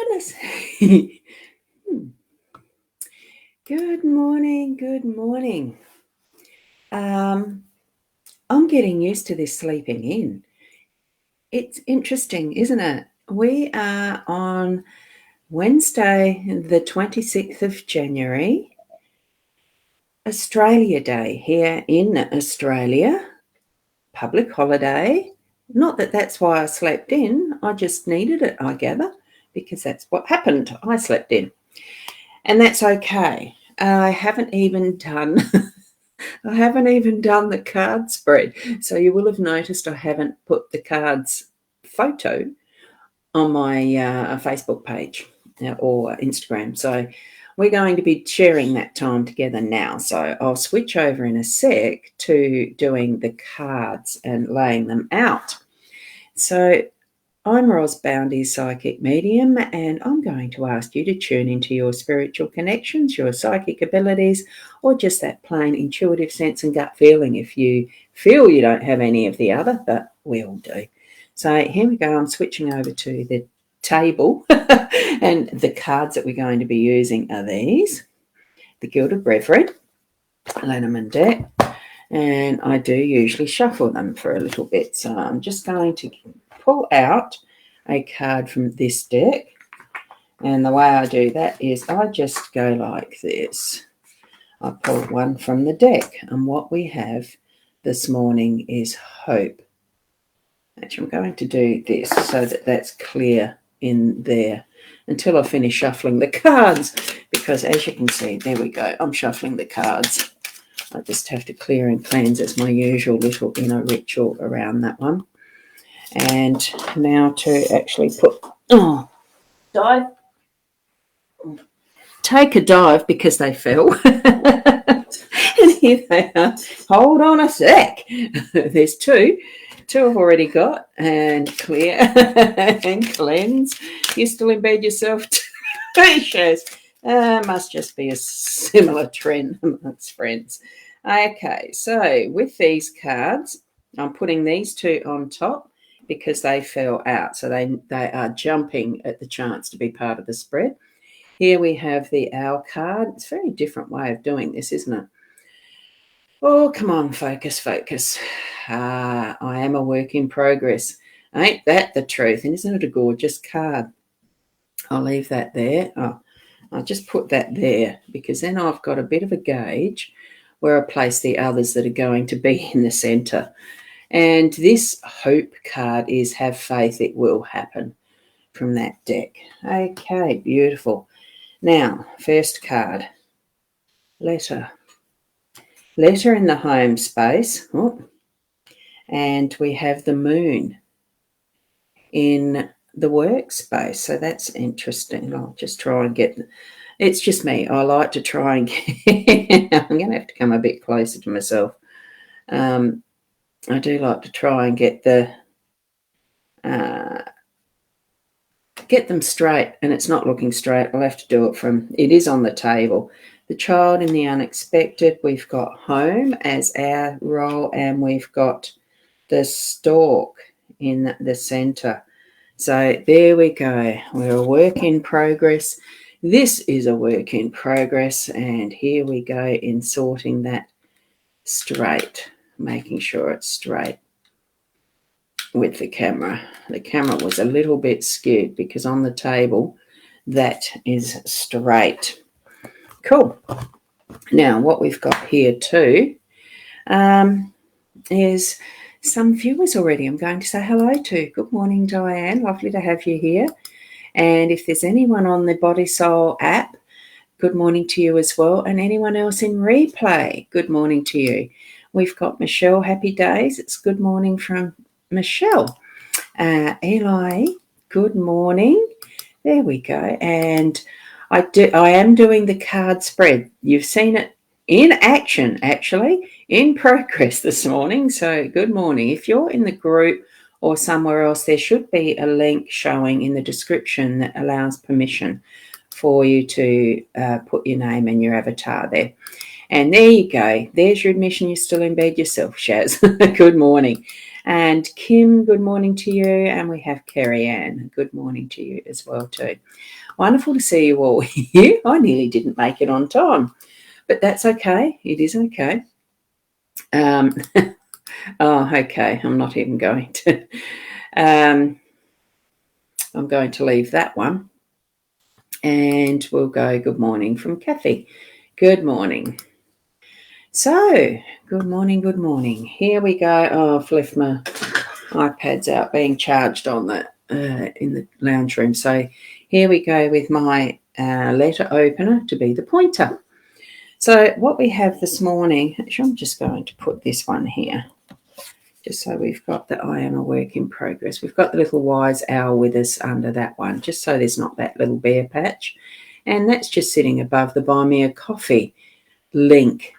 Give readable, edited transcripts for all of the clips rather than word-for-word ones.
goodness. Good morning, good morning. I'm getting used to this sleeping in. It's interesting, isn't it? We are on Wednesday, the 26th of January, Australia Day here in Australia, public holiday. Not that that's why I slept in, I just needed it, I gather, because that's what happened. I slept in. And that's okay. I haven't even done the card spread. So you will have noticed I haven't put the cards photo on my Facebook page or Instagram. So we're going to be sharing that time together now. So I'll switch over in a sec to doing the cards and laying them out. So I'm Ros Boundy Psychic Medium, and I'm going to ask you to tune into your spiritual connections, your psychic abilities, or just that plain intuitive sense and gut feeling if you feel you don't have any of the other, but we all do. So here we go. I'm switching over to the table, and the cards that we're going to be using are these: the Gilded Brethren, LENORMAND deck, and I do usually shuffle them for a little bit. So I'm just going to pull out a card from this deck, and the way I do that is I just go like this. I pull one from the deck, and what we have this morning is hope. Actually, I'm going to do this so that that's clear in there until I finish shuffling the cards, because as you can see, there we go, I'm shuffling the cards. I just have to clear and cleanse as my usual little inner ritual around that one. And now to actually take a dive because they fell. And here they are. Hold on a sec. There's two I've already got. And clear and cleanse. You still in bed yourself? Shows. Must just be a similar trend amongst friends. Okay, so with these cards, I'm putting these two on top because they fell out. So they are jumping at the chance to be part of the spread. Here we have the Owl card. It's a very different way of doing this, isn't it? Oh, come on, focus, focus. I am a work in progress. Ain't that the truth? And isn't it a gorgeous card? I'll leave that there. Oh, I'll just put that there because then I've got a bit of a gauge where I place the others that are going to be in the centre. And this hope card is have faith, it will happen, from that deck. Okay, beautiful. Now, first card, letter. Letter in the home space. Oh, and we have the moon in the workspace. So that's interesting. I'll just try and get... It's just me. I like to try and get... I'm going to have to come a bit closer to myself. I do like to try and get them straight, and it's not looking straight. I'll have to do it from... It is on the table. The child in the unexpected. We've got home as our role, and we've got the stork in the centre. So there we go. We're a work in progress. This is a work in progress, and here we go in sorting that straight, making sure it's straight with the camera. The camera was a little bit skewed because on the table that is straight. Cool. Now what we've got here too is some viewers already I'm going to say hello to. Good morning, Diane. Lovely to have you here. And if there's anyone on the Body Soul app, good morning to you as well. And anyone else in replay, good morning to you. We've got Michelle, happy days. It's good morning from Michelle. Eli, good morning. There we go. And I am doing the card spread. You've seen it in action, actually, in progress this morning. So good morning. If you're in the group or somewhere else, there should be a link showing in the description that allows permission for you to put your name and your avatar there. And there you go. There's your admission. You're still in bed yourself, Shaz. Good morning. And Kim, good morning to you. And we have Kerry Ann, good morning to you as well too. Wonderful to see you all here. I nearly didn't make it on time, but that's okay. It is okay. Oh, okay. I'm not even going to. I'm going to leave that one. And we'll go good morning from Kathy. Good morning. So, good morning, good morning. Here we go. Oh, I've left my iPad's out being charged on the in the lounge room. So here we go with my letter opener to be the pointer. So what we have this morning, actually I'm just going to put this one here, just so we've got that I am a work in progress. We've got the little wise owl with us under that one, just so there's not that little bare patch. And that's just sitting above the Buy Me a Coffee link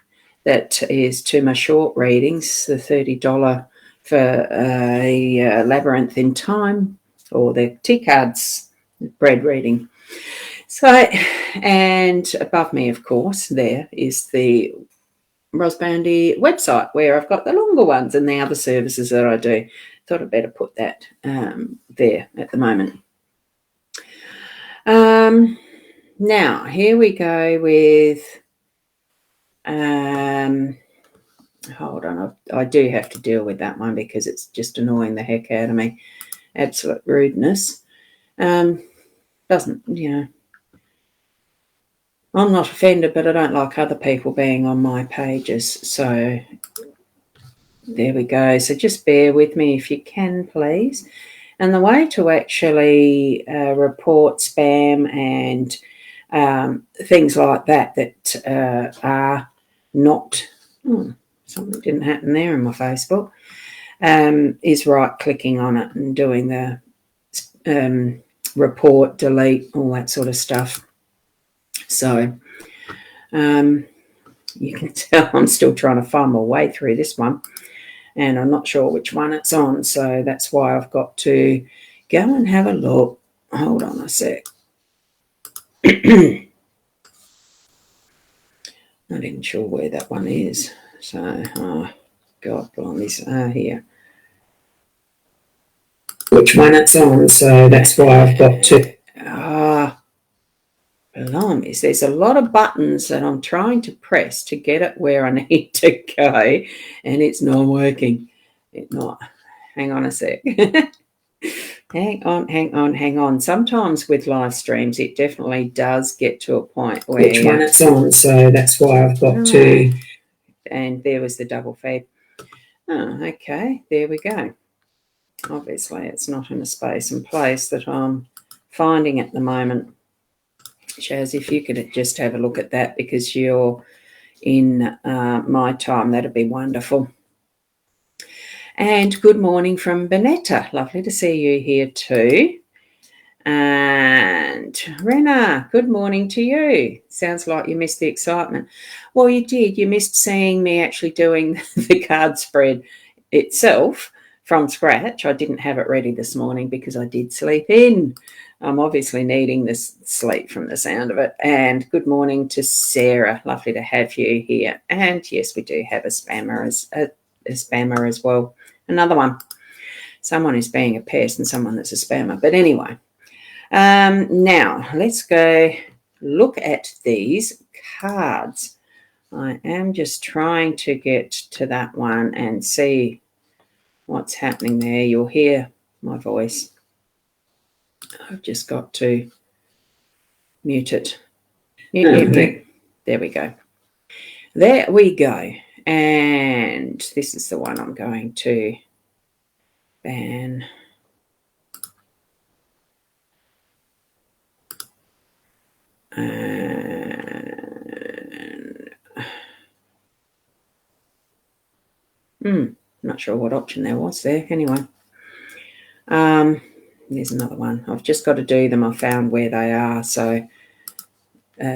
that is to my short readings, the $30 for a Labyrinth in Time, or the tea cards bread reading. So, and above me, of course, there is the Ros Boundy website where I've got the longer ones and the other services that I do. Thought I'd better put that there at the moment. Now, here we go with, hold on, I do have to deal with that one because it's just annoying the heck out of me. Absolute rudeness. Doesn't, you know, I'm not offended, but I don't like other people being on my pages. So there we go. So just bear with me if you can, please. And the way to actually report spam and things like that are not, something didn't happen there in my Facebook, is right-clicking on it and doing the report, delete, all that sort of stuff. So you can tell I'm still trying to find my way through this one, and I'm not sure which one it's on, so that's why I've got to go and have a look. Hold on a sec. Not even sure where that one is. So, oh, God, blimey, here. Which one it's on, so that's why I've got to... Blimey, there's a lot of buttons that I'm trying to press to get it where I need to go, and it's not working. It's not. Hang on a sec. Hang on. Sometimes with live streams, it definitely does get to a point where... Which one it's on, so that's why I've got to... And there was the double feed. Oh, okay, there we go. Obviously, it's not in a space and place that I'm finding at the moment. Shaz, if you could just have a look at that because you're in my time, that'd be wonderful. And good morning from Bonetta. Lovely to see you here too. And Rena, good morning to you. Sounds like you missed the excitement. Well, you did. You missed seeing me actually doing the card spread itself from scratch. I didn't have it ready this morning because I did sleep in. I'm obviously needing this sleep from the sound of it. And good morning to Sarah. Lovely to have you here. And yes, we do have a spammer as well. Another one. Someone who's being a pest and someone that's a spammer. But anyway, now let's go look at these cards. I am just trying to get to that one and see what's happening there. You'll hear my voice. I've just got to mute it. Mute. There we go. There we go. And this is the one I'm going to ban. And not sure what option there was there. Anyway, there's another one. I've just got to do them. I found where they are. So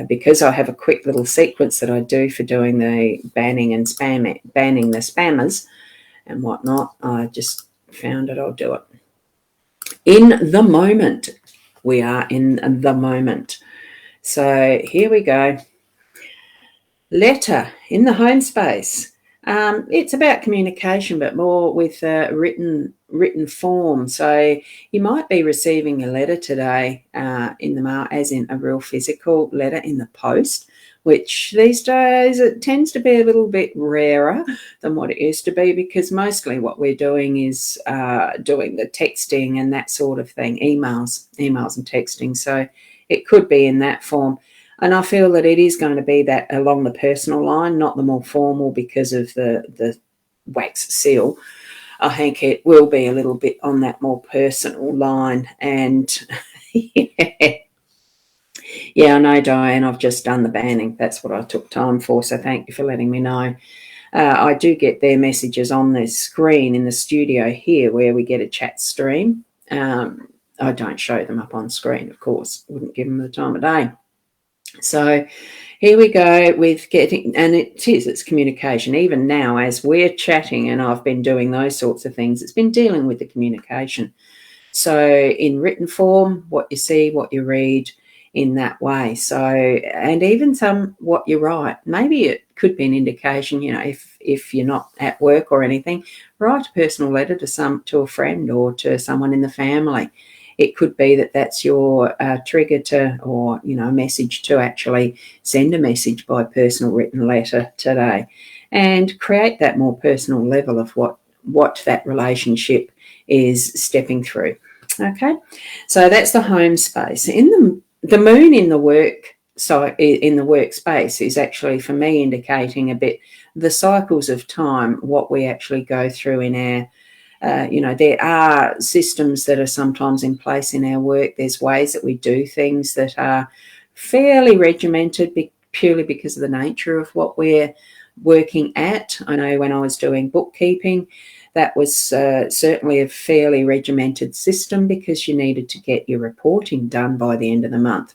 because I have a quick little sequence that I do for doing the banning the spammers and whatnot, I just found it. I'll do it. In the moment. We are in the moment. So here we go. Letter in the home space. It's about communication, but more with written form. So you might be receiving a letter today in the mail, as in a real physical letter in the post, which these days it tends to be a little bit rarer than what it used to be, because mostly what we're doing is doing the texting and that sort of thing, emails and texting. So it could be in that form. And I feel that it is going to be that along the personal line, not the more formal, because of the wax seal. I think it will be a little bit on that more personal line. And yeah, I know, Diane, I've just done the banning. That's what I took time for. So thank you for letting me know. I do get their messages on the screen in the studio here where we get a chat stream. I don't show them up on screen, of course. Wouldn't give them the time of day. So here we go with getting, and it's communication. Even now, as we're chatting and I've been doing those sorts of things, it's been dealing with the communication. So in written form, what you see, what you read, in that way. So, and even some what you write, maybe it could be an indication, if you're not at work or anything, write a personal letter to a friend or to someone in the family. It could be that that's your trigger to, or, a message to actually send a message by personal written letter today, and create that more personal level of what that relationship is stepping through. Okay, so that's the home space. In the moon in the workspace is actually, for me, indicating a bit the cycles of time, what we actually go through in our there are systems that are sometimes in place in our work. There's ways that we do things that are fairly regimented, purely because of the nature of what we're working at. I know when I was doing bookkeeping, that was certainly a fairly regimented system, because you needed to get your reporting done by the end of the month.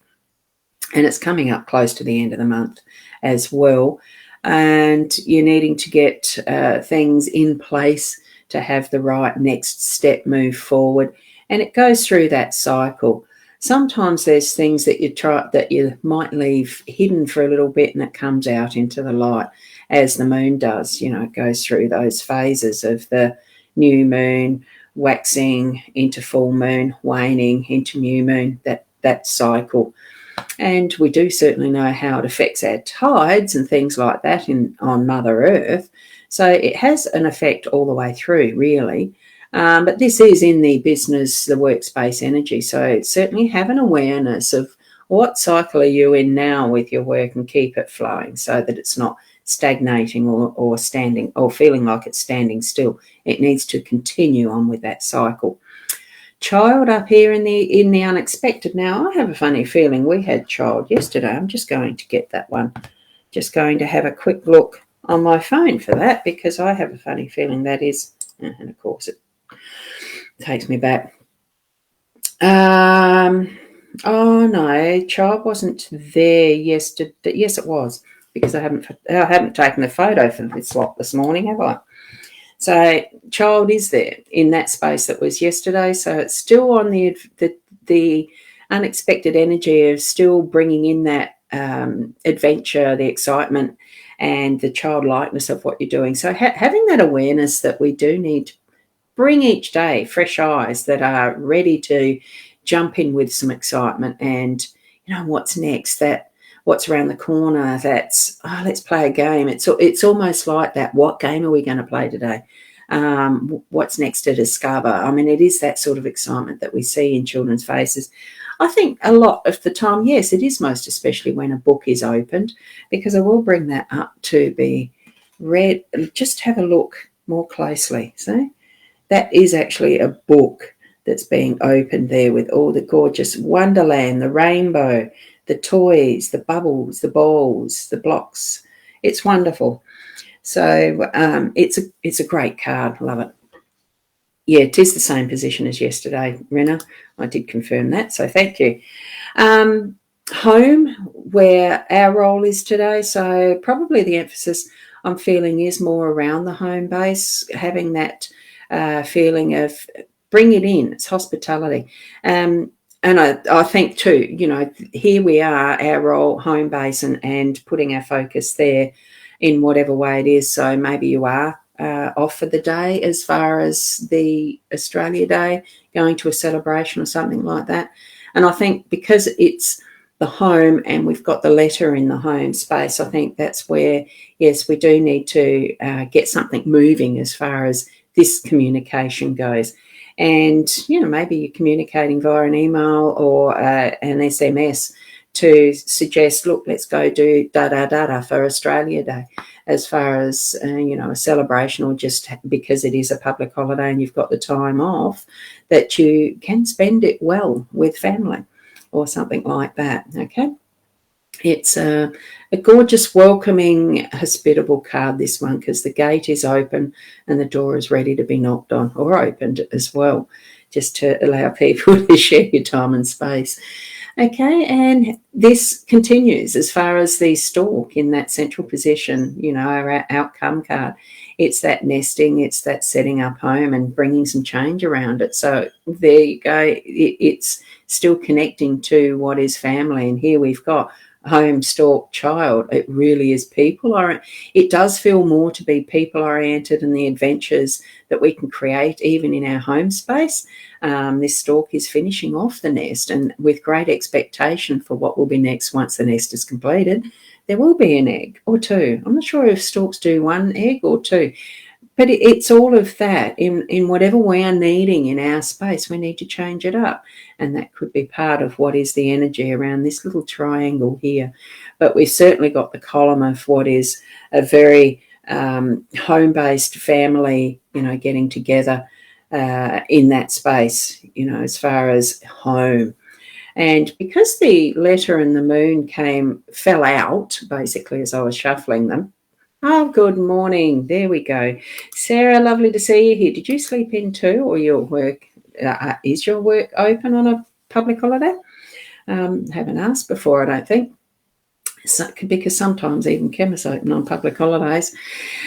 And it's coming up close to the end of the month as well. And you're needing to get things in place to have the right next step move forward. And it goes through that cycle. Sometimes there's things that you might leave hidden for a little bit, and it comes out into the light, as the moon does. It goes through those phases of the new moon, waxing into full moon, waning into new moon, that cycle. And we do certainly know how it affects our tides and things like that on Mother Earth. So it has an effect all the way through, really. But this is in the business, the workspace energy. So certainly have an awareness of what cycle are you in now with your work, and keep it flowing so that it's not stagnating or standing, or feeling like it's standing still. It needs to continue on with that cycle. Child up here in the unexpected. Now, I have a funny feeling we had child yesterday. I'm just going to get that one. Just going to have a quick look on my phone for that, because I have a funny feeling that is, and of course it takes me back. Oh no, child wasn't there yesterday. Yes, it was, because I haven't taken the photo for this lot this morning, have I? So child is there in that space that was yesterday. So it's still on the unexpected energy of still bringing in that adventure, the excitement, and the childlikeness of what you're doing. So having that awareness that we do need to bring each day fresh eyes that are ready to jump in with some excitement, and what's next, what's around the corner, that's, let's play a game. It's almost like that, what game are we going to play today? What's next to discover? I mean, it is that sort of excitement that we see in children's faces. I think a lot of the time, yes, it is most especially when a book is opened, because I will bring that up to be read. Just have a look more closely. See, that is actually a book that's being opened there, with all the gorgeous wonderland, the rainbow, the toys, the bubbles, the balls, the blocks. It's wonderful. So it's a great card. Love it. Yeah, it is the same position as yesterday, Rena. I did confirm that, so thank you. Home, where our role is today. So probably the emphasis I'm feeling is more around the home base, having that feeling of bring it in. It's hospitality. And I think too, here we are, our role, home base, and putting our focus there. in whatever way it is. So maybe you are off for the day as far as the Australia Day, going to a celebration or something like that. And I think because it's the home and we've got the letter in the home space, I think that's where, yes, we do need to get something moving as far as this communication goes. And, maybe you're communicating via an email or an SMS to suggest, look, let's go do da-da-da-da for Australia Day, as far as, a celebration, or just because it is a public holiday and you've got the time off, that you can spend it well with family or something like that, okay? It's a gorgeous, welcoming, hospitable card, this one, because the gate is open and the door is ready to be knocked on, or opened as well, just to allow people to share your time and space. Okay, and this continues as far as the stork in that central position, our outcome card. It's that nesting, it's that setting up home and bringing some change around it. So there you go. It's still connecting to what is family. And here we've got home, stork, child. It really is people. It does feel more to be people oriented, and the adventures that we can create even in our home space. This stork is finishing off the nest, and with great expectation for what will be next once the nest is completed. There will be an egg or two. I'm not sure if storks do one egg or two, but it's all of that. In whatever we are needing in our space, we need to change it up. And that could be part of what is the energy around this little triangle here. But we've certainly got the column of what is a very home-based family, getting together in that space, as far as home. And because the letter and the moon fell out, basically, as I was shuffling them. Oh, good morning. There we go. Sarah, lovely to see you here. Did you sleep in too, or your work? Is your work open on a public holiday? Haven't asked before, I don't think. So, because sometimes even chemists open on public holidays.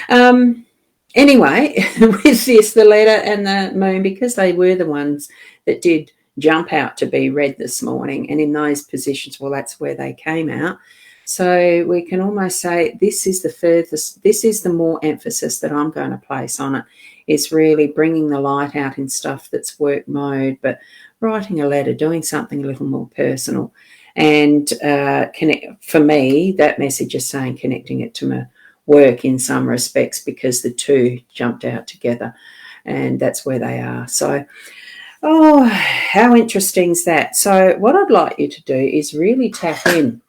Anyway, with this, the letter and the moon, because they were the ones that did jump out to be read this morning, and in those positions, well, that's where they came out. So we can almost say this is the more emphasis that I'm going to place on it. It's really bringing the light out in stuff that's work mode, but writing a letter, doing something a little more personal. And for me, that message is saying connecting it to my work in some respects, because the two jumped out together, and that's where they are. So, oh, how interesting is that? So what I'd like you to do is really tap in.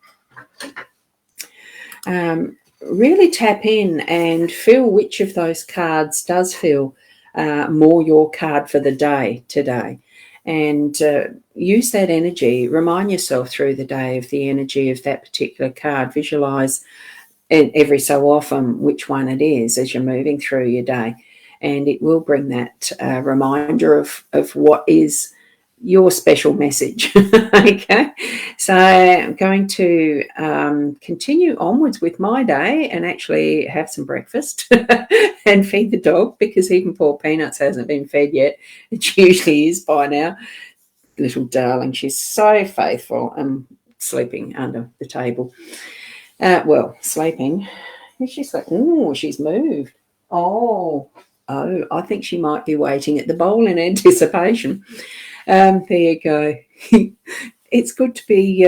Really tap in and feel which of those cards does feel more your card for the day today, and use that energy. Remind yourself through the day of the energy of that particular card. Visualize every so often which one it is as you're moving through your day, and it will bring that reminder of what is your special message. Okay, so I'm going to continue onwards with my day and actually have some breakfast and feed the dog, because even poor Peanuts hasn't been fed yet. It usually is by now. Little darling, she's so faithful and sleeping under the table. Sleeping. She's like, oh, she's moved. Oh, I think she might be waiting at the bowl in anticipation. There you go. It's good to be,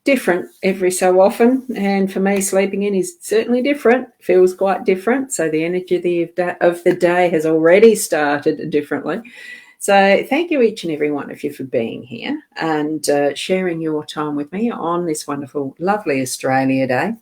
different every so often. And for me, sleeping in is certainly different, feels quite different. So the energy of the day has already started differently. So thank you, each and every one of you, for being here and sharing your time with me on this wonderful, lovely Australia Day,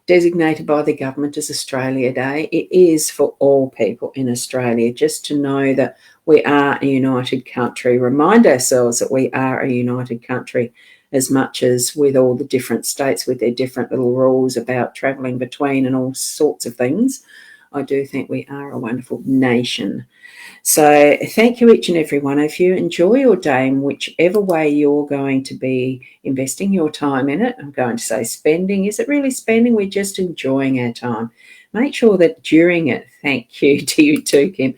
designated by the government as Australia Day. It is for all people in Australia, just to know that we are a united country. Remind ourselves that we are a united country, as much as with all the different states with their different little rules about travelling between and all sorts of things. I do think we are a wonderful nation. So thank you, each and every one of you. Enjoy your day in whichever way you're going to be investing your time in it. I'm going to say spending. Is it really spending? We're just enjoying our time. Make sure that during it, thank you to you too, Kim,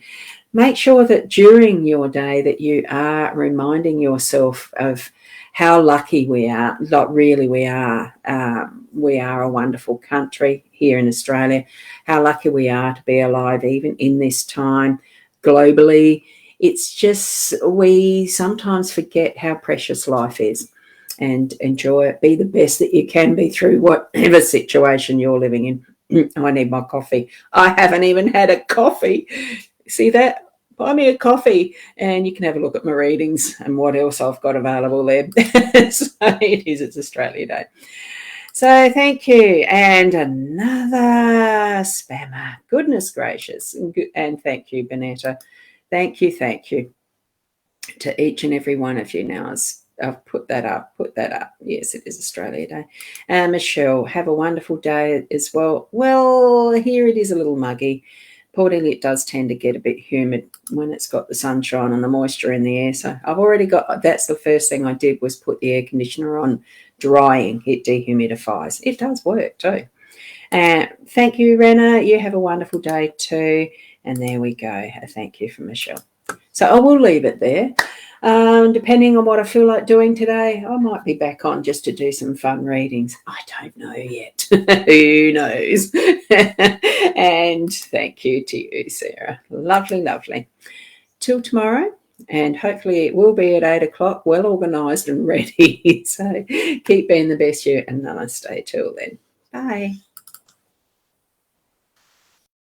make sure that during your day that you are reminding yourself of how lucky we are. Like, really, we are. We are a wonderful country here in Australia. How lucky we are to be alive even in this time globally. It's just we sometimes forget how precious life is, and enjoy it. Be the best that you can be through whatever situation you're living in. I need my coffee. I haven't even had a coffee. See that? Buy me a coffee, and you can have a look at my readings and what else I've got available there. So it's Australia Day. So thank you. And another spammer. Goodness gracious. And thank you, Bonetta. Thank you to each and every one of you. Now I've put that up. Yes, it is Australia Day. And Michelle, have a wonderful day as well. Well, here it is a little muggy. Port Elliot does tend to get a bit humid when it's got the sunshine and the moisture in the air. So I've already got, that's the first thing I did was put the air conditioner on drying. It dehumidifies. It does work too. Thank you, Rena. You have a wonderful day too. And there we go. A thank you from Michelle. So I will leave it there. Depending on what I feel like doing today, I might be back on just to do some fun readings. I don't know yet. Who knows? And thank you to you, Sarah. Lovely, lovely. Till tomorrow, and hopefully it will be at 8 o'clock, well organised and ready. So keep being the best you, and namaste till then. Bye.